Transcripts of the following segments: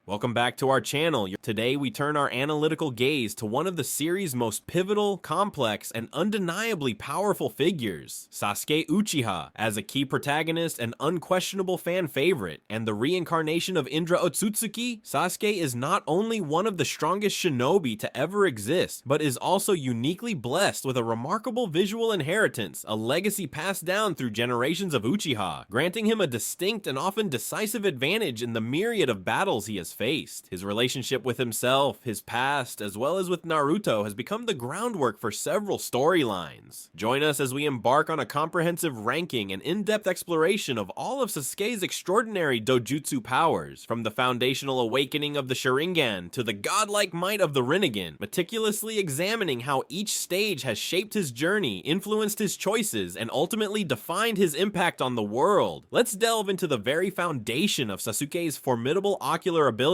Welcome back to our channel. Today we turn our analytical gaze to one of the series' most pivotal, complex, and undeniably powerful figures, Sasuke Uchiha. As a key protagonist and unquestionable fan favorite, and the reincarnation of Indra Otsutsuki, Sasuke is not only one of the strongest shinobi to ever exist, but is also uniquely blessed with a remarkable visual inheritance, a legacy passed down through generations of Uchiha, granting him a distinct and often decisive advantage in the myriad of battles he has faced. His relationship with himself, his past, as well as with Naruto has become the groundwork for several storylines. Join us as we embark on a comprehensive ranking and in-depth exploration of all of Sasuke's extraordinary Dojutsu powers, from the foundational awakening of the Sharingan to the godlike might of the Rinnegan, meticulously examining how each stage has shaped his journey, influenced his choices, and ultimately defined his impact on the world. Let's delve into the very foundation of Sasuke's formidable ocular abilities,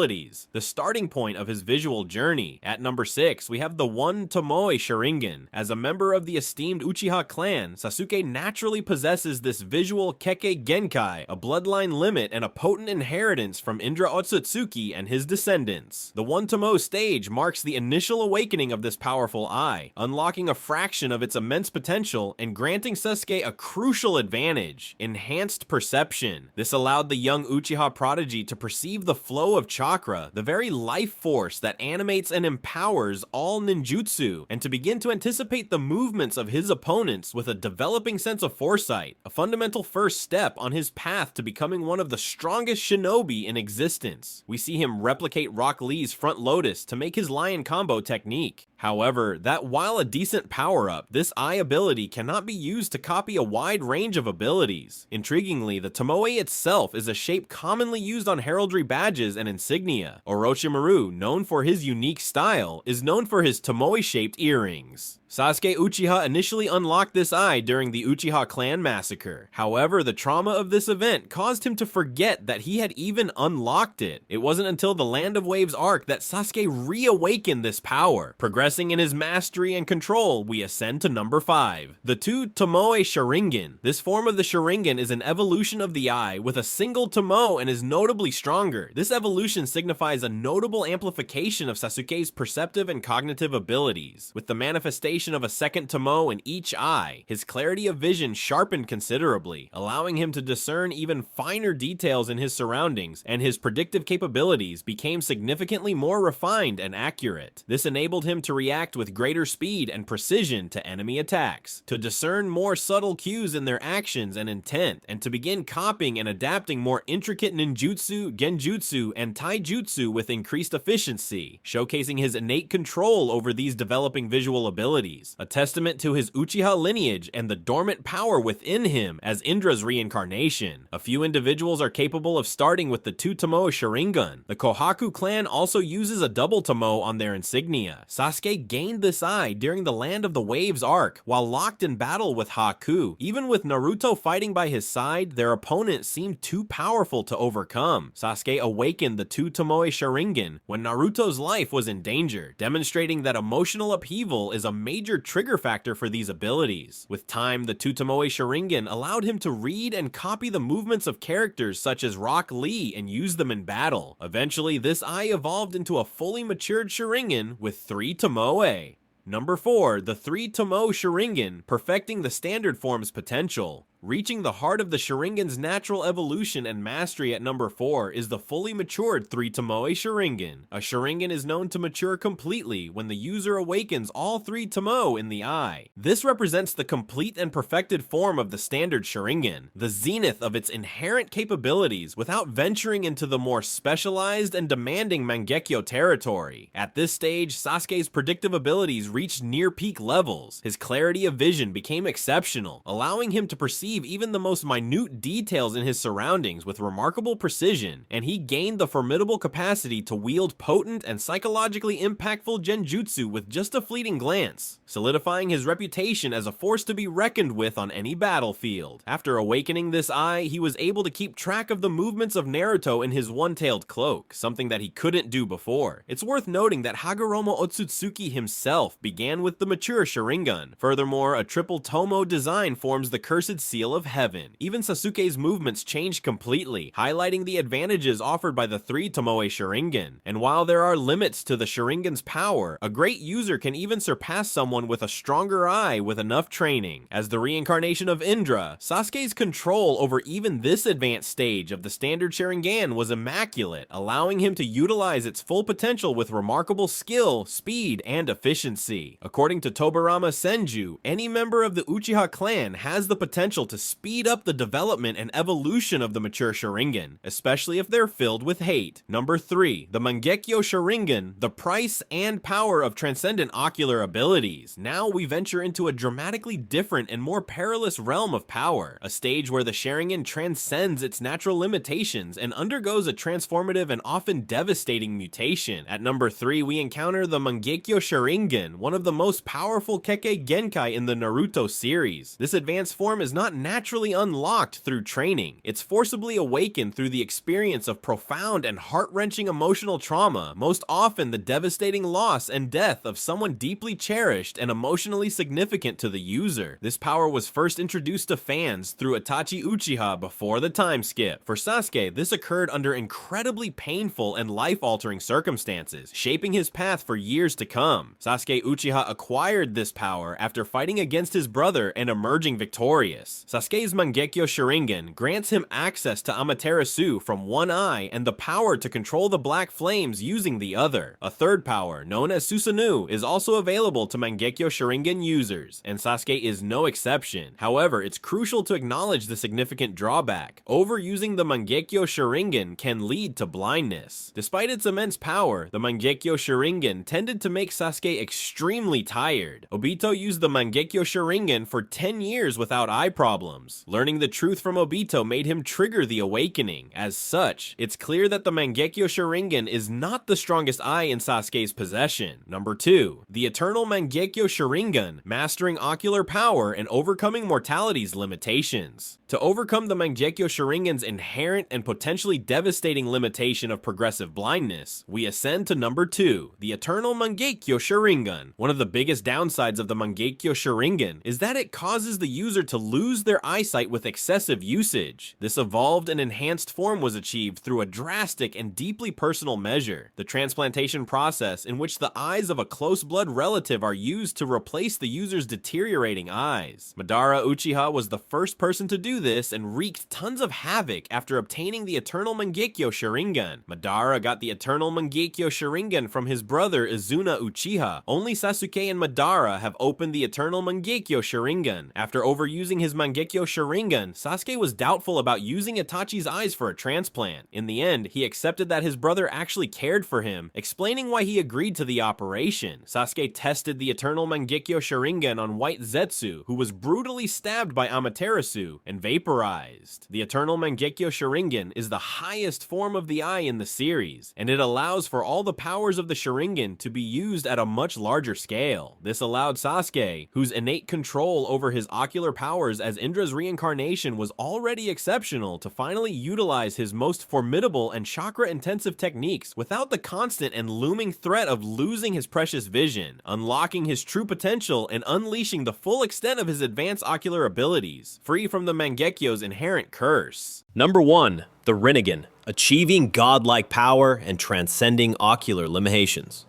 the starting point of his visual journey. At number 6, we have the One Tomoe Sharingan. As a member of the esteemed Uchiha clan, Sasuke naturally possesses this visual Kekkei Genkai, a bloodline limit and a potent inheritance from Indra Otsutsuki and his descendants. The One Tomoe stage marks the initial awakening of this powerful eye, unlocking a fraction of its immense potential and granting Sasuke a crucial advantage: enhanced perception. This allowed the young Uchiha prodigy to perceive the flow of chakra, the very life force that animates and empowers all ninjutsu, and to begin to anticipate the movements of his opponents with a developing sense of foresight, a fundamental first step on his path to becoming one of the strongest shinobi in existence. We see him replicate Rock Lee's front lotus to make his lion combo technique. However, that while a decent power-up, this eye ability cannot be used to copy a wide range of abilities. Intriguingly, the Tomoe itself is a shape commonly used on heraldry badges and insignia. Orochimaru, known for his unique style, is known for his Tomoe-shaped earrings. Sasuke Uchiha initially unlocked this eye during the Uchiha clan massacre. However, the trauma of this event caused him to forget that he had even unlocked it. It wasn't until the Land of Waves arc that Sasuke reawakened this power. Progressing in his mastery and control, we ascend to number 5. The Two Tomoe Sharingan. This form of the Sharingan is an evolution of the eye with a single Tomoe and is notably stronger. This evolution signifies a notable amplification of Sasuke's perceptive and cognitive abilities. With the manifestation of a second Tomoe in each eye, his clarity of vision sharpened considerably, allowing him to discern even finer details in his surroundings, and his predictive capabilities became significantly more refined and accurate. This enabled him to react with greater speed and precision to enemy attacks, to discern more subtle cues in their actions and intent, and to begin copying and adapting more intricate ninjutsu, genjutsu, and taijutsu with increased efficiency, showcasing his innate control over these developing visual abilities, a testament to his Uchiha lineage and the dormant power within him as Indra's reincarnation. A few individuals are capable of starting with the Two Tomoe Sharingan. The Kohaku clan also uses a double Tomoe on their insignia. Sasuke gained this eye during the Land of the Waves arc, while locked in battle with Haku. Even with Naruto fighting by his side, their opponent seemed too powerful to overcome. Sasuke awakened the Two Tomoe Sharingan when Naruto's life was in danger, demonstrating that emotional upheaval is a major trigger factor for these abilities. With time, the Two Tomoe Sharingan allowed him to read and copy the movements of characters such as Rock Lee and use them in battle. Eventually, this eye evolved into a fully matured Sharingan with 3 Tomoe. Number 4, the 3 Tomoe Sharingan, perfecting the standard form's potential. Reaching the heart of the Sharingan's natural evolution and mastery at number 4 is the fully matured 3 Tomoe Sharingan. A Sharingan is known to mature completely when the user awakens all 3 Tomoe in the eye. This represents the complete and perfected form of the standard Sharingan, the zenith of its inherent capabilities without venturing into the more specialized and demanding Mangekyo territory. At this stage, Sasuke's predictive abilities reached near peak levels. His clarity of vision became exceptional, allowing him to perceive even the most minute details in his surroundings with remarkable precision, and he gained the formidable capacity to wield potent and psychologically impactful genjutsu with just a fleeting glance, solidifying his reputation as a force to be reckoned with on any battlefield. After awakening this eye, he was able to keep track of the movements of Naruto in his one-tailed cloak, something that he couldn't do before. It's worth noting that Hagoromo Otsutsuki himself began with the mature Sharingan. Furthermore, a triple Tomo design forms the cursed seal seal of heaven. Even Sasuke's movements changed completely, highlighting the advantages offered by the 3 Tomoe Sharingan. And while there are limits to the Sharingan's power, a great user can even surpass someone with a stronger eye with enough training. As the reincarnation of Indra, Sasuke's control over even this advanced stage of the standard Sharingan was immaculate, allowing him to utilize its full potential with remarkable skill, speed, and efficiency. According to Tobarama Senju, any member of the Uchiha clan has the potential to speed up the development and evolution of the mature Sharingan, especially if they're filled with hate. Number 3. The Mangekyo Sharingan, the price and power of transcendent ocular abilities. Now we venture into a dramatically different and more perilous realm of power, a stage where the Sharingan transcends its natural limitations and undergoes a transformative and often devastating mutation. At number 3, we encounter the Mangekyo Sharingan, one of the most powerful Kekkei Genkai in the Naruto series. This advanced form is not naturally unlocked through training. It's forcibly awakened through the experience of profound and heart-wrenching emotional trauma, most often the devastating loss and death of someone deeply cherished and emotionally significant to the user. This power was first introduced to fans through Itachi Uchiha before the time skip. For Sasuke, this occurred under incredibly painful and life-altering circumstances, shaping his path for years to come. Sasuke Uchiha acquired this power after fighting against his brother and emerging victorious. Sasuke's Mangekyo Sharingan grants him access to Amaterasu from one eye and the power to control the black flames using the other. A third power, known as Susanoo, is also available to Mangekyo Sharingan users, and Sasuke is no exception. However, it's crucial to acknowledge the significant drawback. Overusing the Mangekyo Sharingan can lead to blindness. Despite its immense power, the Mangekyo Sharingan tended to make Sasuke extremely tired. Obito used the Mangekyo Sharingan for 10 years without eye problems. Learning the truth from Obito made him trigger the awakening. As such, it's clear that the Mangekyo Sharingan is not the strongest eye in Sasuke's possession. Number 2. The Eternal Mangekyo Sharingan, mastering ocular power and overcoming mortality's limitations. To overcome the Mangekyo Sharingan's inherent and potentially devastating limitation of progressive blindness, we ascend to number 2, the Eternal Mangekyo Sharingan. One of the biggest downsides of the Mangekyo Sharingan is that it causes the user to lose their eyesight with excessive usage. This evolved and enhanced form was achieved through a drastic and deeply personal measure, the transplantation process in which the eyes of a close blood relative are used to replace the user's deteriorating eyes. Madara Uchiha was the first person to do this and wreaked tons of havoc after obtaining the Eternal Mangekyo Sharingan. Madara got the Eternal Mangekyo Sharingan from his brother Izuna Uchiha. Only Sasuke and Madara have opened the Eternal Mangekyo Sharingan. After overusing his Mangekyo Sharingan, Sasuke was doubtful about using Itachi's eyes for a transplant. In the end, he accepted that his brother actually cared for him, explaining why he agreed to the operation. Sasuke tested the Eternal Mangekyo Sharingan on White Zetsu, who was brutally stabbed by Amaterasu and vaporized. The Eternal Mangekyo Sharingan is the highest form of the eye in the series, and it allows for all the powers of the Sharingan to be used at a much larger scale. This allowed Sasuke, whose innate control over his ocular powers as Indra's reincarnation was already exceptional, to finally utilize his most formidable and chakra-intensive techniques without the constant and looming threat of losing his precious vision, unlocking his true potential and unleashing the full extent of his advanced ocular abilities, free from the Mangekyo's inherent curse. Number 1. The Rinnegan, achieving godlike power and transcending ocular limitations.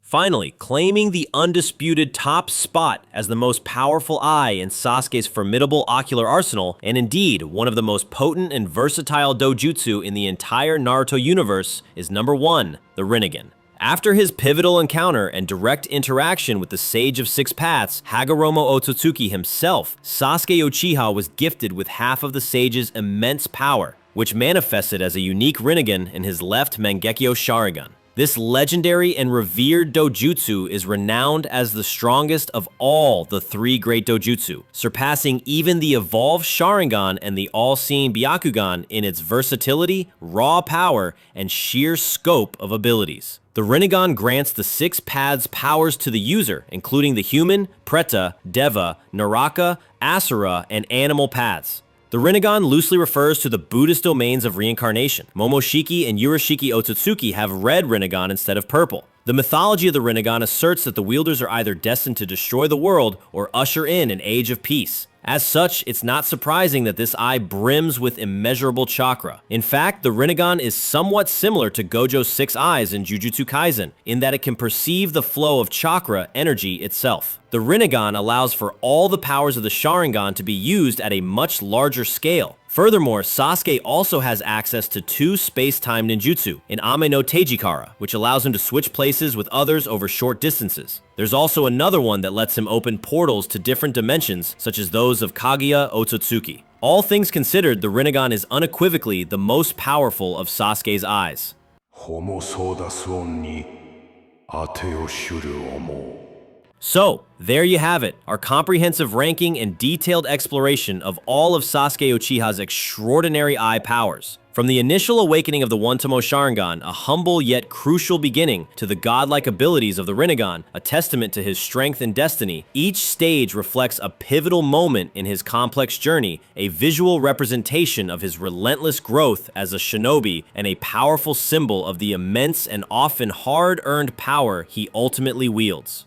Finally, claiming the undisputed top spot as the most powerful eye in Sasuke's formidable ocular arsenal, and indeed one of the most potent and versatile dojutsu in the entire Naruto universe, is number 1, the Rinnegan. After his pivotal encounter and direct interaction with the Sage of Six Paths, Hagoromo Otsutsuki himself, Sasuke Uchiha was gifted with half of the Sage's immense power, which manifested as a unique Rinnegan in his left Mangekyo Sharingan. This legendary and revered dojutsu is renowned as the strongest of all the 3 great dojutsu, surpassing even the evolved Sharingan and the all-seeing Byakugan in its versatility, raw power, and sheer scope of abilities. The Rinnegan grants the 6 paths powers to the user, including the human, Preta, Deva, Naraka, Asura, and animal paths. The Rinnegan loosely refers to the Buddhist domains of reincarnation. Momoshiki and Urashiki Otsutsuki have red Rinnegan instead of purple. The mythology of the Rinnegan asserts that the wielders are either destined to destroy the world or usher in an age of peace. As such, it's not surprising that this eye brims with immeasurable chakra. In fact, the Rinnegan is somewhat similar to Gojo's 6 eyes in Jujutsu Kaisen, in that it can perceive the flow of chakra energy itself. The Rinnegan allows for all the powers of the Sharingan to be used at a much larger scale. Furthermore, Sasuke also has access to 2 space-time ninjutsu, an Ame no Teijikara, which allows him to switch places with others over short distances. There's also another one that lets him open portals to different dimensions, such as those of Kaguya Otsutsuki. All things considered, the Rinnegan is unequivocally the most powerful of Sasuke's eyes. So, there you have it, our comprehensive ranking and detailed exploration of all of Sasuke Uchiha's extraordinary eye powers. From the initial awakening of the One-Tomo Sharingan, a humble yet crucial beginning, to the godlike abilities of the Rinnegan, a testament to his strength and destiny, each stage reflects a pivotal moment in his complex journey, a visual representation of his relentless growth as a shinobi, and a powerful symbol of the immense and often hard-earned power he ultimately wields.